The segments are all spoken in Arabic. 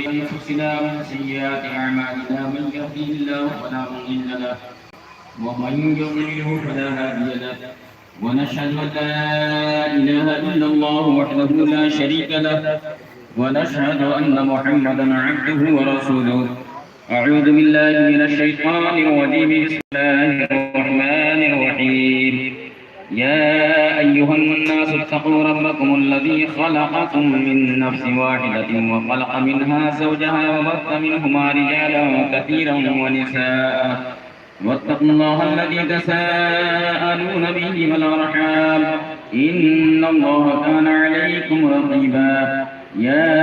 أنفسنا ومن سيئات أعمالنا من يهده الله فلا مضل له ومن يضلله فلا هادي له ونشهد أن لا إله إلا الله وحده لا شريك له ونشهد أن محمدا عبده ورسوله. أعوذ بالله من الشيطان الرجيم. بسم الله الرحمن الرحيم. يا أيها الناس اتقوا ربكم الذي خلقكم من نفس واحدة وخلق منها زوجها وبث منهما رجالا كثيرا ونساء واتقوا الله الذي تساءلون به والأرحام إن الله كان عليكم رقيبا. يا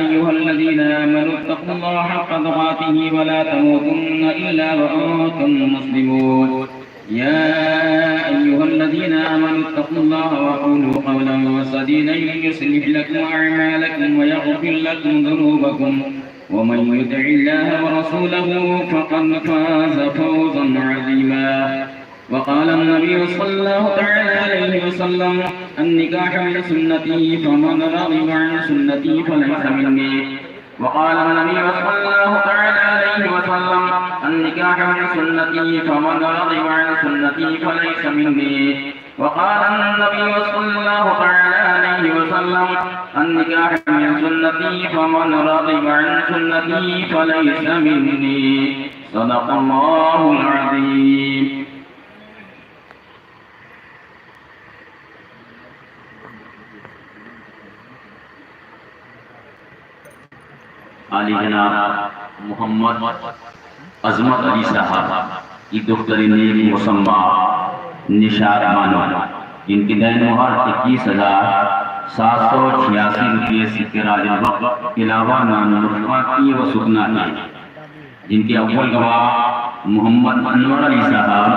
أيها الذين آمنوا اتقوا الله حق تقاته ولا تموتن إلا وأنتم مسلمون. يا أيها الذين آمنوا اتقوا الله وقولوا قولا سديدا يصلح لكم أعمالكم ويغفر لكم ذنوبكم ومن يطع الله ورسوله فقد فاز فوزا عظيما. وقال النبي صلى الله تعالى عليه وسلم النكاح من سنتي فمن رغب عن سنتي فليس مني. وقال النبي صلى الله تعالى عليه وسلم النكاح من سنتي فمن رغب عن سنتي فليس مني. وقال النبي صلى الله تعالى عليه وسلم النكاح من سنتي فمن رغب عن سنتي فليس مني. صدق الله العظيم. علی جناب محمد عظمت علی صاحب کی دختر نیک مسمہ نشاد بانو جن کی دین مہر 21,786 روپئے سکے راج الوقت علاوہ نان مصطفیٰ کی و سکنا کی، جن کے اول گواہ محمد انور علی صاحب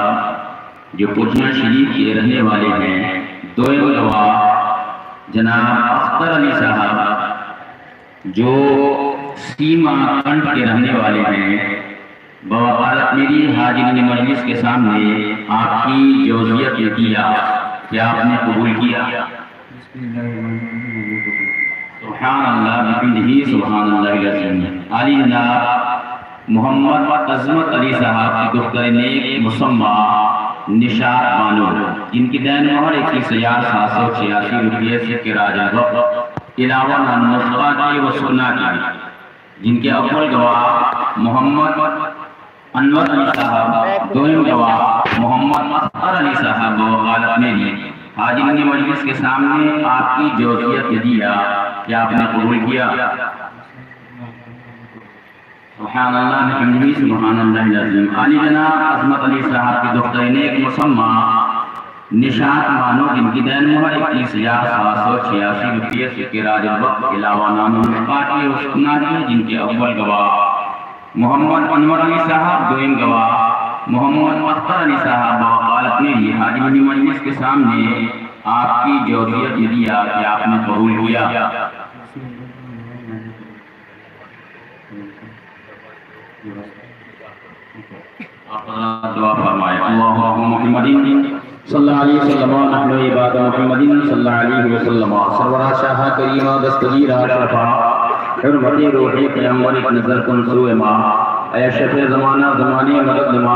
جو پوچھنا شریف کے رہنے والے ہیں، دوئم گواہ جناب اختر علی صاحب جو سیما کنڈ کے رہنے والے ہیں، بوقالت میری حاضرین مجلس کے سامنے آپ کی جوزیت نے کیا کہ آپ نے قبول کیا. سبحان اللہ بحمدہ سبحان اللہ العظیم. علی جناب محمد عظمت علی صاحب کی دختر نیک مسمہ نشاد بانو جن کی دین مہر 21,786 روپئے سے راج الوقت علاوہ نان مصطفیٰ کی و سکنا کی، جن کے اول گواہ محمد انور علی صاحب، دوئم گواہ محمد اختر علی صاحب وقالت میری حاضرین مجلس کے سامنے آپ کی جوزیت نے دیا کہ آپ نے قبول کیا. سبحان اللہ بحمدہ سبحان اللہ العظیم. علی جناب عظمت علی صاحب کی دختر نیک مسمہ نشاد بانو جن کی دین مہر 21,786 روپئے سکے راج الوقت علاوہ نام مصطفیٰ کی و سکنا کی، جن کے اول گواہ محمد انور علی صاحب، دوئم گواہ محمد اختر علی صاحب وقالت میری حاضرین مجلس کے سامنے آپ کی جوزیت نے دیا کہ آپ نے قبول کیا. دعا فرمائے. اللہم محمد صلی اللہ علیہ وسلم نحن عباد محمد صلی اللہ علیہ وسلم سرورہ شاہ کریمہ دستگیرہ شرفہ حرمت روحی پیغمبر ایک نظر کن سوئے ماں اے شفِ زمانہ زمانے مدد نما